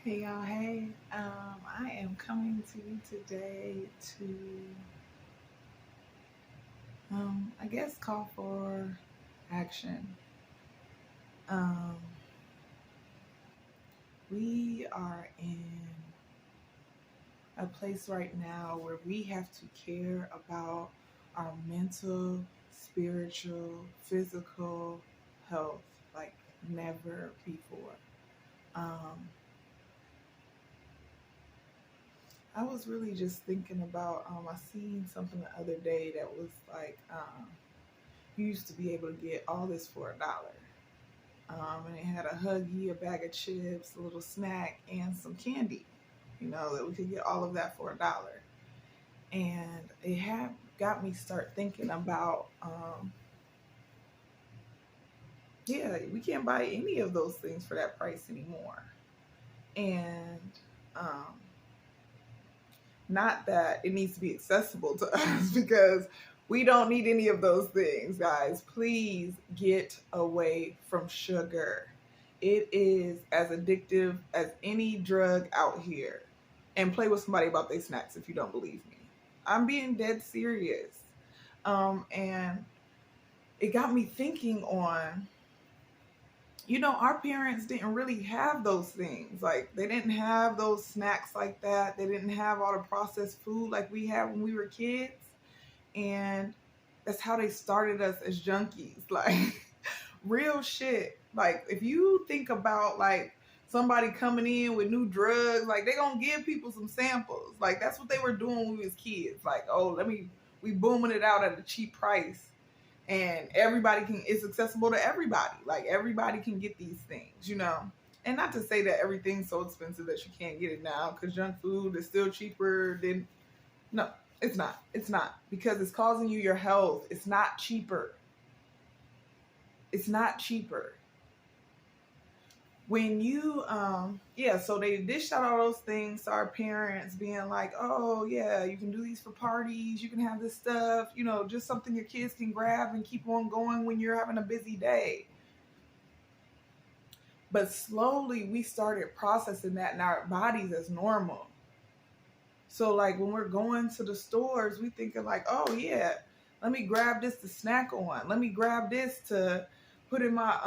Hey y'all, hey. I am coming to you today to, I guess, call for action. Um, we are in a place right now where we have to care about our mental, spiritual, physical health like never before. Um, I was really just thinking about, I seen something the other day that was like, you used to be able to get all this for $1. And it had a Huggy, a bag of chips, a little snack, and some candy. That we could get all of that for $1. And it had got me start thinking about, yeah, we can't buy any of those things for that price anymore. And um, not that it needs to be accessible to us because we don't need any of those things, guys. Please get away from sugar. It is as addictive as any drug out here. And play with somebody about their snacks if you don't believe me. I'm being dead serious. And it got me thinking on, our parents didn't really have those things. Like, they didn't have those snacks like that. They didn't have all the processed food like we had when we were kids. And that's how they started us as junkies. Like, real shit. Like, if you think about, like, somebody coming in with new drugs, like, they gonna give people some samples. Like, that's what they were doing when we was kids. Like, oh, we booming it out at a cheap price, and everybody can, it's accessible to everybody. Like, everybody can get these things. And not to say that everything's so expensive that you can't get it now, because junk food is still cheaper than, no, it's not. It's not, because it's causing you your health. It's not cheaper. It's not cheaper. When you yeah, so they dished out all those things to our parents, being like, oh yeah, you can do these for parties, you can have this stuff, just something your kids can grab and keep on going when you're having a busy day. But slowly we started processing that in our bodies as normal. So, like, when we're going to the stores, we thinking like, oh yeah, let me grab this to snack on, let me grab this to put in my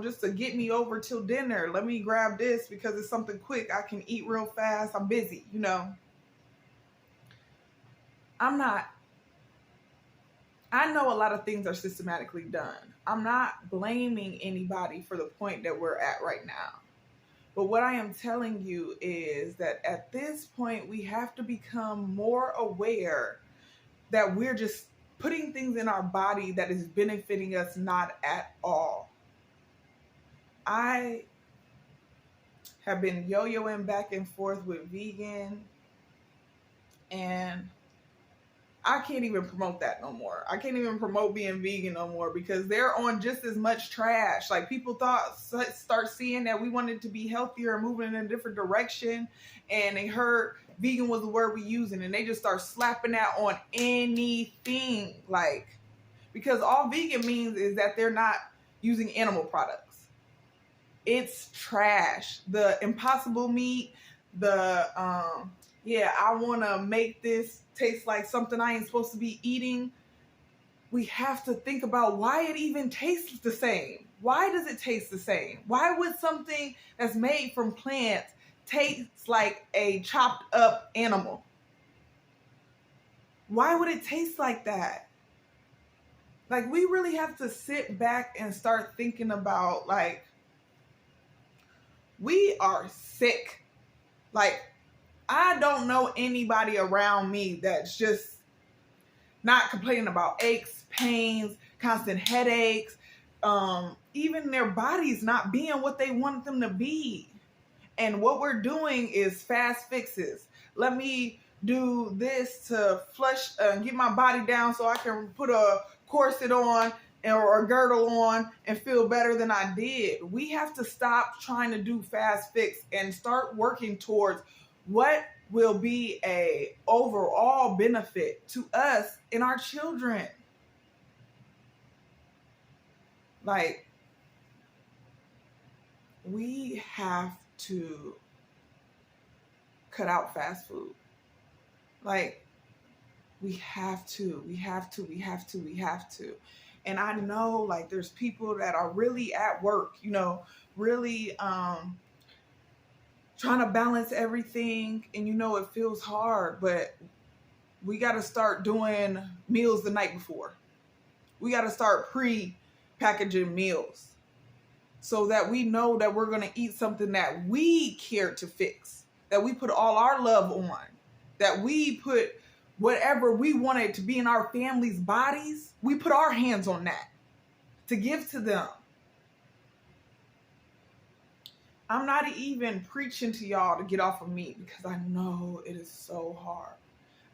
just to get me over till dinner, let me grab this because it's something quick, I can eat real fast, I'm busy. I'm not, I know a lot of things are systematically done. I'm not blaming anybody for the point that we're at right now. But what I am telling you is that at this point, we have to become more aware that we're just putting things in our body that is benefiting us not at all. I have been yo-yoing back and forth with vegan, and I can't even promote that no more. I can't even promote being vegan no more because they're on just as much trash. Like, people start seeing that we wanted to be healthier and moving in a different direction, and they heard vegan was the word we using, and they just start slapping that on anything. Like, because all vegan means is that they're not using animal products. It's trash. The impossible meat, the yeah, I want to make this taste like something I ain't supposed to be eating. We have to think about why it even tastes the same. Why does it taste the same? Why would something that's made from plants taste like a chopped up animal? Why would it taste like that? Like, we really have to sit back and start thinking about, like, we are sick. Like, I don't know anybody around me that's just not complaining about aches, pains, constant headaches, even their bodies not being what they want them to be. And what we're doing is fast fixes. Let me do this to flush, get my body down so I can put a corset on or a girdle on and feel better than I did. We have to stop trying to do fast fix and start working towards what will be a overall benefit to us and our children. Like, we have to cut out fast food. Like, we have to. And I know, like, there's people that are really at work, really trying to balance everything, and it feels hard, but we got to start doing meals the night before. We got to start pre-packaging meals so that we know that we're going to eat something that we care to fix, that we put all our love on, that we put whatever we wanted to be in our family's bodies, we put our hands on that to give to them. I'm not even preaching to y'all to get off of meat because I know it is so hard.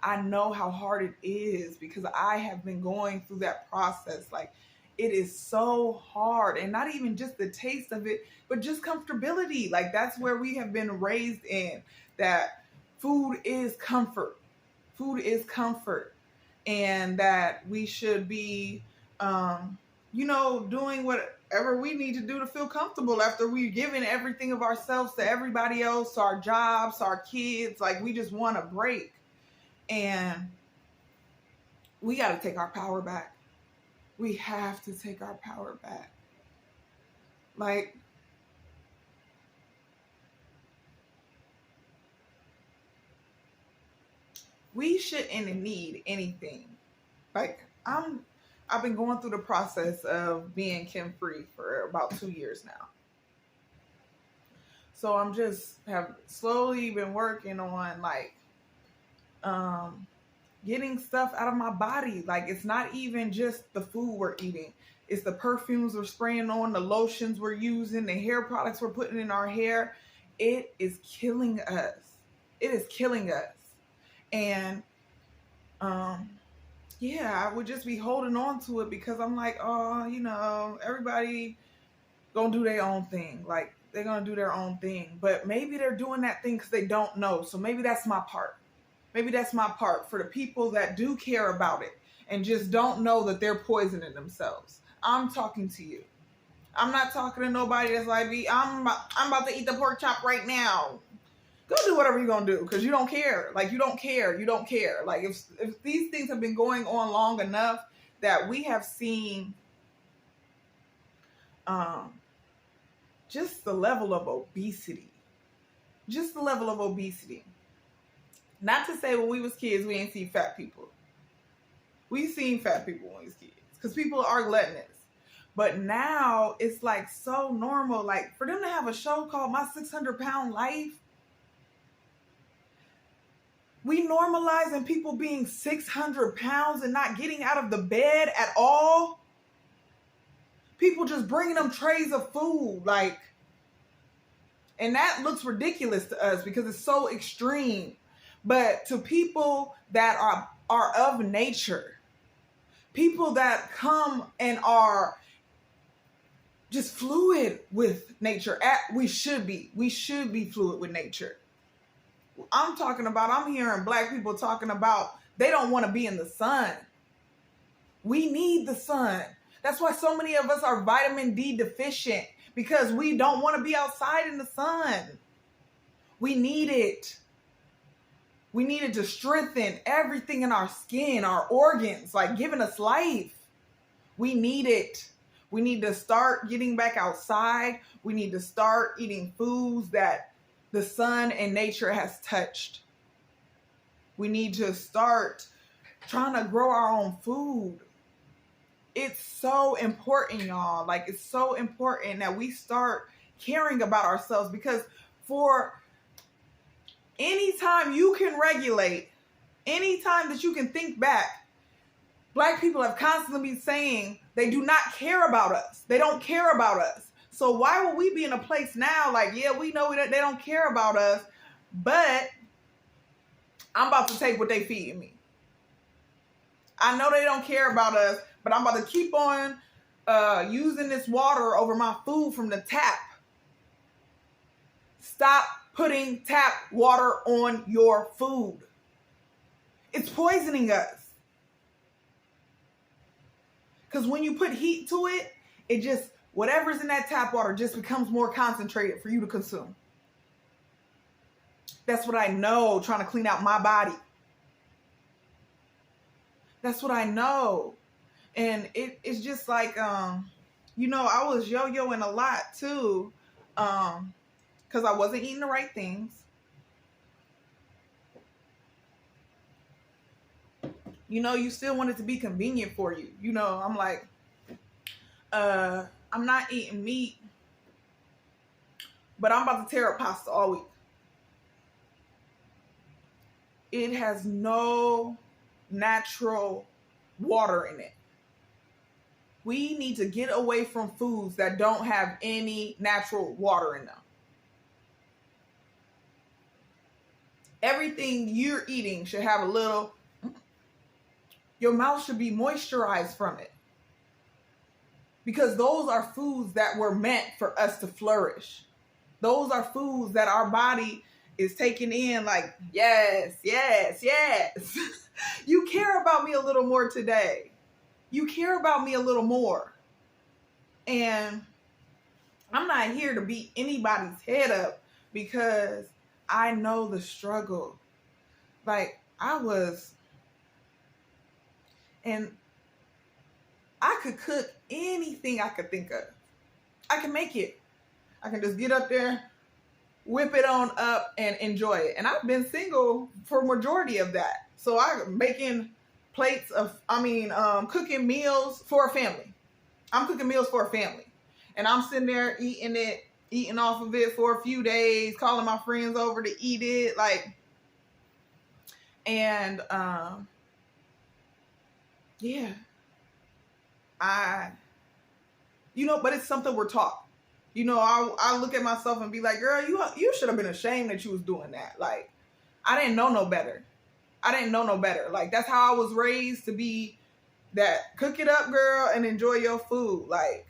I know how hard it is because I have been going through that process. Like, it is so hard, and not even just the taste of it, but just comfortability. Like, that's where we have been raised in, that food is comfort. Food is comfort, and that we should be, doing whatever we need to do to feel comfortable after we've given everything of ourselves to everybody else, our jobs, our kids. Like, we just want a break. And we got to take our power back. We have to take our power back. Like, we shouldn't need anything. Like, I've been going through the process of being Kim-free for about 2 years now. So I'm just have slowly been working on, like, getting stuff out of my body. Like, it's not even just the food we're eating. It's the perfumes we're spraying on, the lotions we're using, the hair products we're putting in our hair. It is killing us. It is killing us. And, I would just be holding on to it because I'm like, everybody gonna do their own thing. Like, they're gonna do their own thing. But maybe they're doing that thing because they don't know. So maybe that's my part. Maybe that's my part for the people that do care about it and just don't know that they're poisoning themselves. I'm talking to you. I'm not talking to nobody that's like, I'm about to eat the pork chop right now. Go do whatever you're going to do because you don't care. Like, you don't care. You don't care. Like, if these things have been going on long enough that we have seen just the level of obesity. Just the level of obesity. Not to say when we was kids, we ain't seen fat people. We seen fat people when we was kids because people are gluttonous. But now it's like so normal. Like, for them to have a show called My 600-Pound Life, we normalizing people being 600 pounds and not getting out of the bed at all. People just bringing them trays of food, like, and that looks ridiculous to us because it's so extreme. But to people that are of nature, people that come and are just fluid with nature, we should be fluid with nature. I'm hearing Black people talking about they don't want to be in the sun. We need the sun. That's why so many of us are vitamin D deficient, because we don't want to be outside in the sun. We need it. We need it to strengthen everything in our skin, our organs, like giving us life. We need it. We need to start getting back outside. We need to start eating foods that the sun and nature has touched. We need to start trying to grow our own food. It's so important, y'all. Like, it's so important that we start caring about ourselves, because for anytime you can regulate, anytime that you can think back, Black people have constantly been saying they do not care about us. They don't care about us. So why would we be in a place now like, yeah, we know that they don't care about us, but I'm about to take what they feeding me. I know they don't care about us, but I'm about to keep on using this water over my food from the tap. Stop putting tap water on your food. It's poisoning us. Because when you put heat to it, it just, whatever's in that tap water just becomes more concentrated for you to consume. That's what I know, trying to clean out my body. That's what I know. And it's just like, you know, I was yo-yoing a lot too, because I wasn't eating the right things. You know, you still want it to be convenient for you. You know, I'm like, I'm not eating meat, but I'm about to tear up pasta all week. It has no natural water in it. We need to get away from foods that don't have any natural water in them. Everything you're eating should have a little, your mouth should be moisturized from it. Because those are foods that were meant for us to flourish. Those are foods that our body is taking in like, yes, yes, yes. You care about me a little more today. You care about me a little more. And I'm not here to beat anybody's head up because I know the struggle. Like and I could cook anything I could think of. I can make it. I can just get up there, whip it on up and enjoy it. And I've been single for majority of that. So I'm making plates of, cooking meals for a family. I'm cooking meals for a family. And I'm sitting there eating off of it for a few days, calling my friends over to eat it. Yeah. But it's something we're taught. You know, I look at myself and be like, girl, you should have been ashamed that you was doing that. Like, I didn't know no better. Like, that's how I was raised, to be that wook it up, girl, and enjoy your food. Like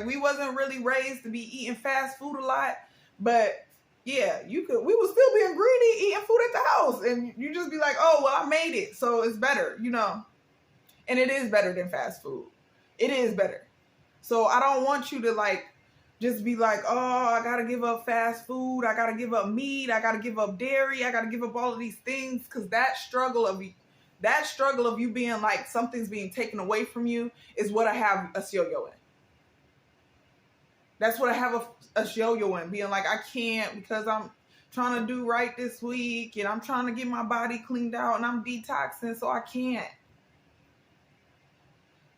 we wasn't really raised to be eating fast food a lot, but yeah, we would still be greedy eating food at the house, and you just be like, oh, well, I made it, so it's better, you know. And it is better than fast food. It is better. So I don't want you to just be like, oh, I got to give up fast food. I got to give up meat. I got to give up dairy. I got to give up all of these things. Because that struggle of you being like something's being taken away from you is what I have us yo-yoing. That's what I have us yo-yoing. Being like, I can't because I'm trying to do right this week. And I'm trying to get my body cleaned out. And I'm detoxing. So I can't.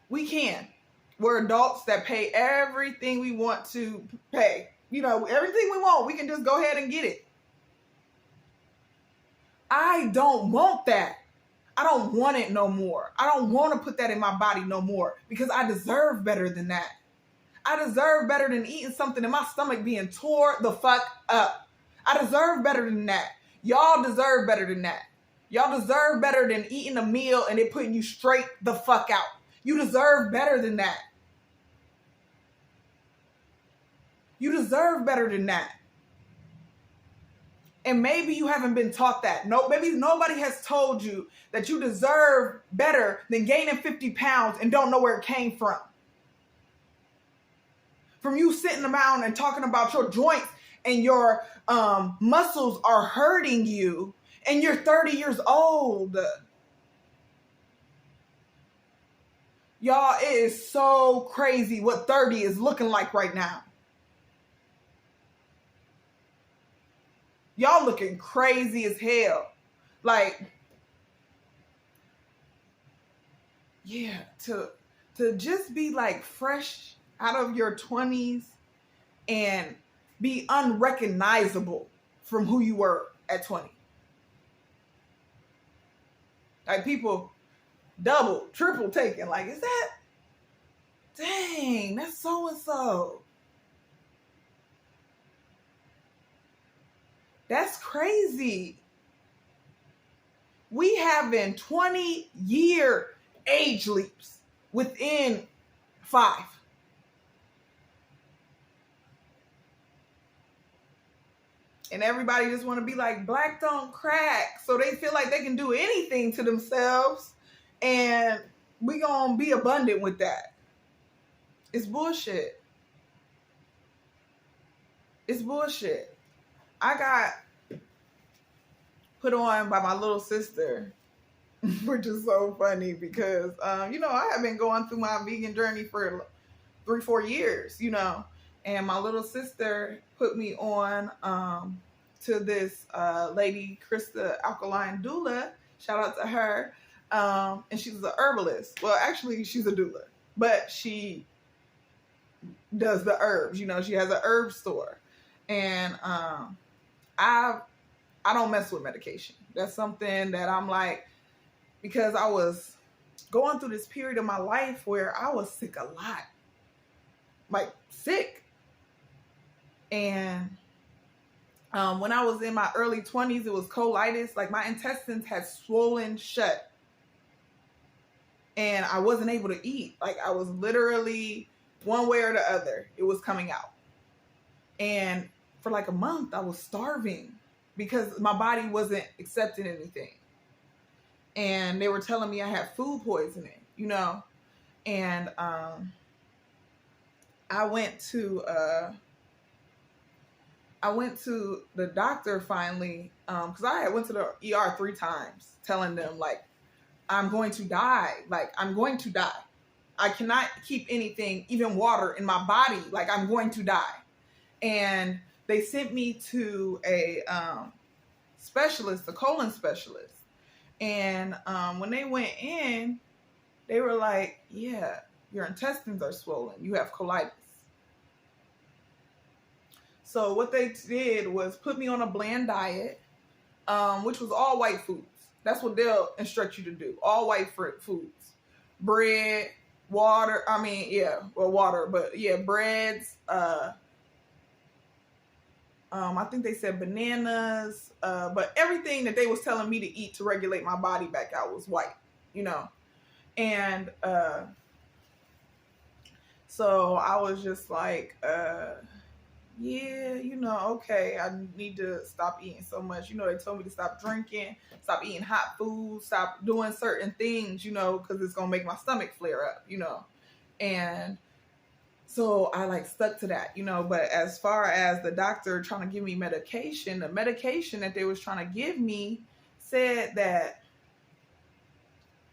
We can. We're adults that pay everything we want to pay. You know, everything we want, we can just go ahead and get it. I don't want that. I don't want it no more. I don't want to put that in my body no more because I deserve better than that. I deserve better than eating something and my stomach being tore the fuck up. I deserve better than that. Y'all deserve better than that. Y'all deserve better than eating a meal and it putting you straight the fuck out. You deserve better than that. You deserve better than that. And maybe you haven't been taught that. No, maybe nobody has told you that you deserve better than gaining 50 pounds and don't know where it came from. From you sitting around and talking about your joints and your muscles are hurting you and you're 30 years old. Y'all, it is so crazy what 30 is looking like right now. Y'all looking crazy as hell. Like, yeah, to just be like fresh out of your 20s and be unrecognizable from who you were at 20. Like, people double, triple taking. Like, is that? Dang, that's so-and-so. That's crazy. We having 20-year age leaps within 5. And everybody just want to be like, black don't crack. So they feel like they can do anything to themselves. And we gonna be abundant with that. It's bullshit. It's bullshit. I got put on by my little sister, which is so funny because, you know, I have been going through my vegan journey for 3-4 years, you know, and my little sister put me on to this lady, Krista Alkaline Doula. Shout out to her. And she's a herbalist. Well, actually, she's a doula, but she does the herbs. You know, she has a herb store, and I don't mess with medication. That's something that I'm like, because I was going through this period of my life where I was sick a lot, like sick, and when I was in my early 20s, it was colitis. Like my intestines had swollen shut. And I wasn't able to eat. Like I was literally one way or the other, it was coming out. And for like a month, I was starving because my body wasn't accepting anything. And they were telling me I had food poisoning, you know. And I went to the doctor finally, because I went to the ER 3 times, telling them like, I'm going to die. Like, I'm going to die. I cannot keep anything, even water, in my body. Like, I'm going to die. And they sent me to a specialist, a colon specialist. And when they went in, they were like, yeah, your intestines are swollen. You have colitis. So what they did was put me on a bland diet, which was all white foods. That's what they'll instruct you to do. All white foods. Bread, water. Water, but yeah, breads. I think they said bananas. But everything that they was telling me to eat to regulate my body back out was white, you know. And so I was just like, yeah, you know, okay, I need to stop eating so much. You know, they told me to stop drinking, stop eating hot food, stop doing certain things, you know, because it's going to make my stomach flare up, you know. And so I like stuck to that, you know. But as far as the doctor trying to give me medication, the medication that they was trying to give me said that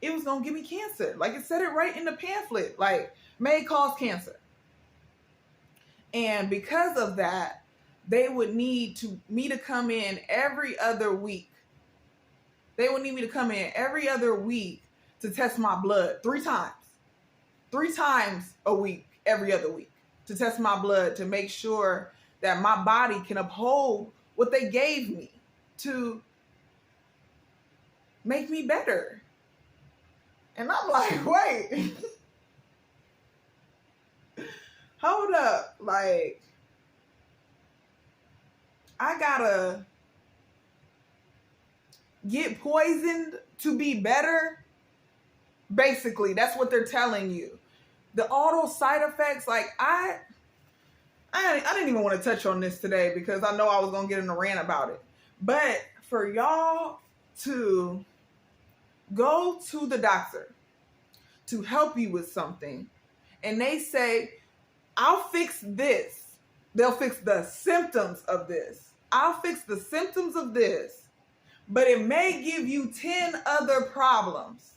it was going to give me cancer. Like it said it right in the pamphlet, like may cause cancer. And because of that, they would need me to come in every other week. They would need me to come in every other week to test my blood 3 times. 3 times a week, every other week, to test my blood to make sure that my body can uphold what they gave me to make me better. And I'm like, wait. Hold up, like, I gotta get poisoned to be better? Basically, that's what they're telling you. All those side effects, like, I didn't even want to touch on this today because I know I was gonna get in a rant about it. But for y'all to go to the doctor to help you with something, and they say, I'll fix this. They'll fix the symptoms of this. I'll fix the symptoms of this, but it may give you 10 other problems.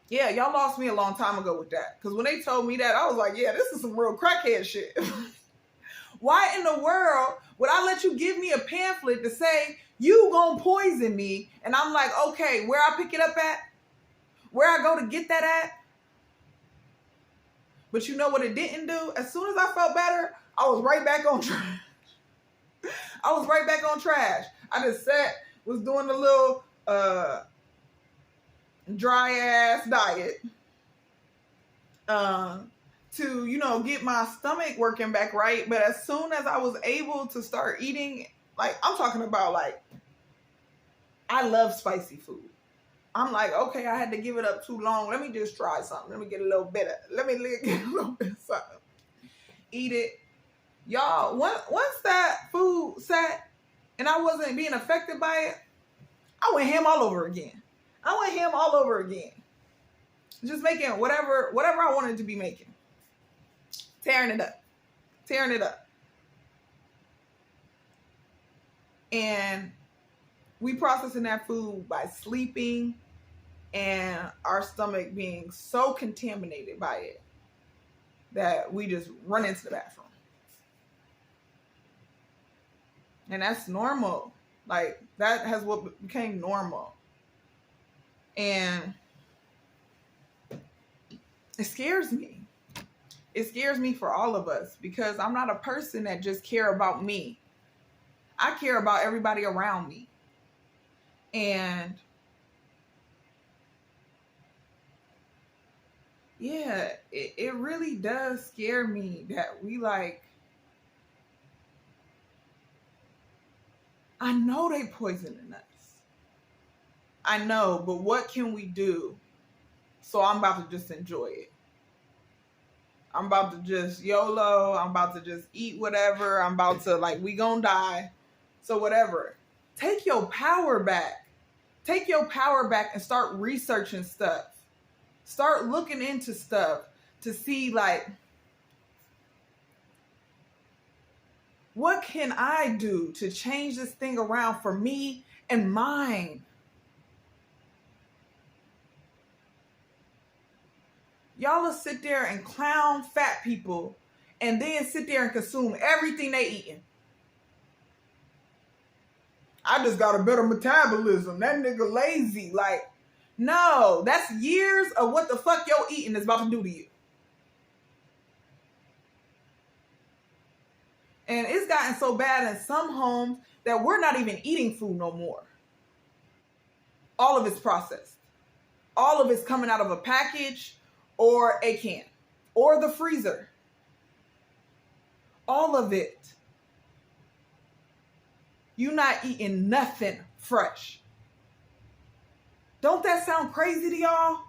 Yeah, y'all lost me a long time ago with that. Because when they told me that, I was like, yeah, this is some real crackhead shit. Why in the world would I let you give me a pamphlet to say, you gonna poison me? And I'm like, okay, where I pick it up at? Where I go to get that at? But you know what it didn't do? As soon as I felt better, I was right back on trash. I was right back on trash. I just was doing a little dry ass diet to, you know, get my stomach working back right. But as soon as I was able to start eating, like, I'm talking about, like, I love spicy food. I'm like, okay, I had to give it up too long. Let me just try something. Let me get a little bit of something. Eat it. Y'all, once that food sat and I wasn't being affected by it, I went ham all over again. Just making whatever I wanted to be making. Tearing it up. And we processing that food by sleeping and our stomach being so contaminated by it that we just run into the bathroom. And that's normal. Like, that has what became normal. And it scares me. It scares me for all of us because I'm not a person that just care about me. I care about everybody around me. And yeah, it really does scare me that we like, I know they poisoning us. I know, but what can we do? So I'm about to just enjoy it. I'm about to just YOLO. I'm about to just eat whatever. I'm about to, like, we gonna die. So whatever. Take your power back. Take your power back and start researching stuff. Start looking into stuff to see, like, what can I do to change this thing around for me and mine? Y'all will sit there and clown fat people and then sit there and consume everything they eating. I just got a better metabolism. That nigga lazy. Like, no, that's years of what the fuck your eating is about to do to you. And it's gotten so bad in some homes that we're not even eating food no more. All of it's processed. All of it's coming out of a package or a can or the freezer. All of it. You're not eating nothing fresh. Don't that sound crazy to y'all?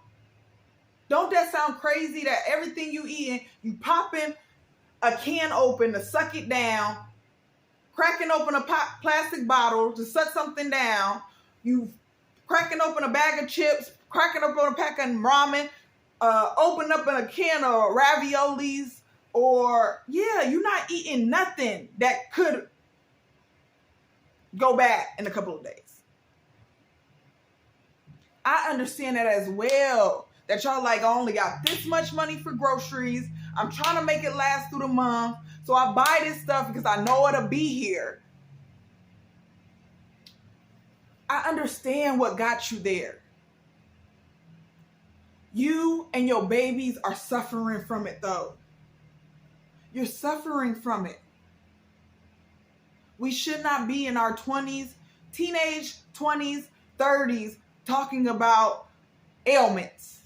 Don't that sound crazy that everything you eating, you popping a can open to suck it down, cracking open a plastic bottle to suck something down, you cracking open a bag of chips, cracking open a pack of ramen, open up a can of raviolis, or you're not eating nothing that could go bad in a couple of days. I understand that as well. That y'all like, I only got this much money for groceries. I'm trying to make it last through the month. So I buy this stuff because I know it'll be here. I understand what got you there. You and your babies are suffering from it though. You're suffering from it. We should not be in our 20s, teenage 20s, 30s, talking about ailments.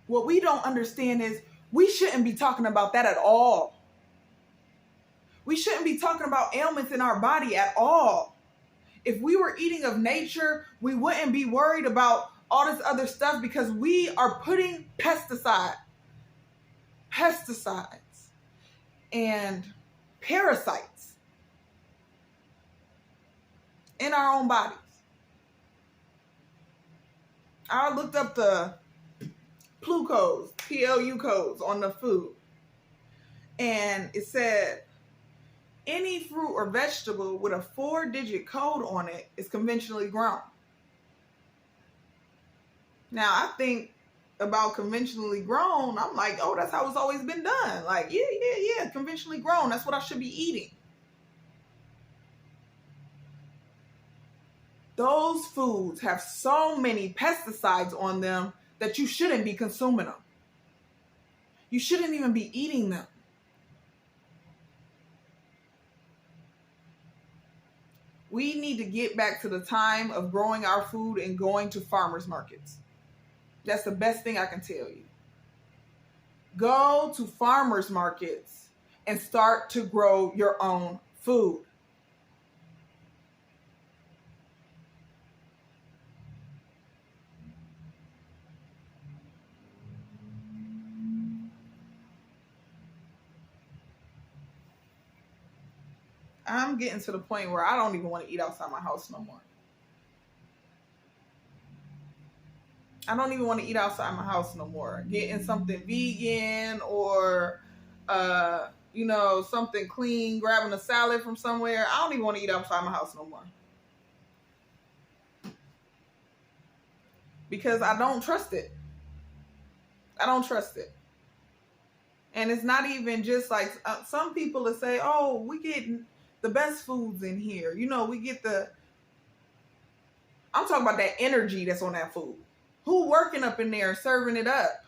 What we don't understand is we shouldn't be talking about that at all. We shouldn't be talking about ailments in our body at all. If we were eating of nature, we wouldn't be worried about all this other stuff because we are putting pesticides and parasites in our own bodies. I looked up the PLU codes, PLU codes on the food. And it said, any fruit or vegetable with a 4-digit code on it is conventionally grown. Now, I think about conventionally grown, I'm like, oh, that's how it's always been done. Like, yeah, conventionally grown. That's what I should be eating. Those foods have so many pesticides on them that you shouldn't be consuming them. You shouldn't even be eating them. We need to get back to the time of growing our food and going to farmers markets. That's the best thing I can tell you. Go to farmers markets and start to grow your own food. I'm getting to the point where I don't even want to eat outside my house no more. I don't even want to eat outside my house no more. Getting something vegan or you know, something clean, grabbing a salad from somewhere. I don't even want to eat outside my house no more. Because I don't trust it. I don't trust it. And it's not even just like some people that say, oh, we get the best foods in here. You know, we get I'm talking about that energy that's on that food. Who working up in there serving it up?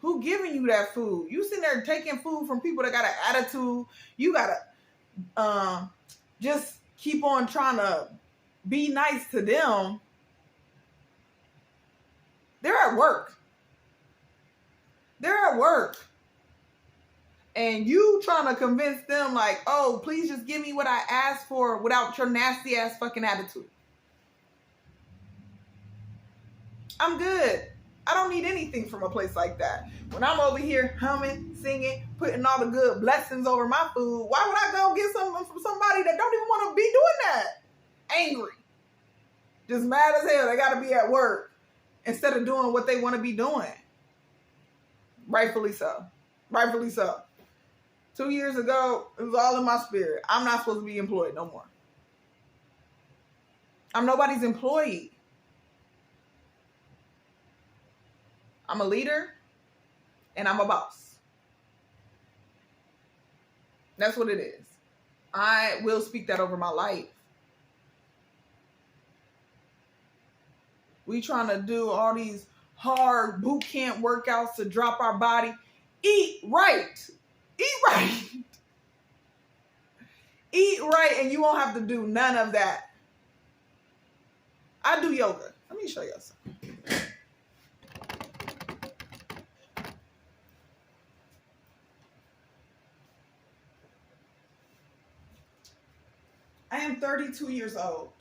Who giving you that food? You sitting there taking food from people that got an attitude. You gotta just keep on trying to be nice to them. They're at work. They're at work. And you trying to convince them like, oh, please just give me what I asked for without your nasty ass fucking attitude. I'm good. I don't need anything from a place like that. When I'm over here humming, singing, putting all the good blessings over my food, why would I go get something from somebody that don't even want to be doing that? Angry. Just mad as hell. They got to be at work instead of doing what they want to be doing. Rightfully so. Rightfully so. 2 years ago, it was all in my spirit. I'm not supposed to be employed no more. I'm nobody's employee. I'm a leader and I'm a boss. That's what it is. I will speak that over my life. We trying to do all these hard boot camp workouts to drop our body. Eat right. Eat right. Eat right and you won't have to do none of that. I do yoga. Let me show you something. I am 32 years old.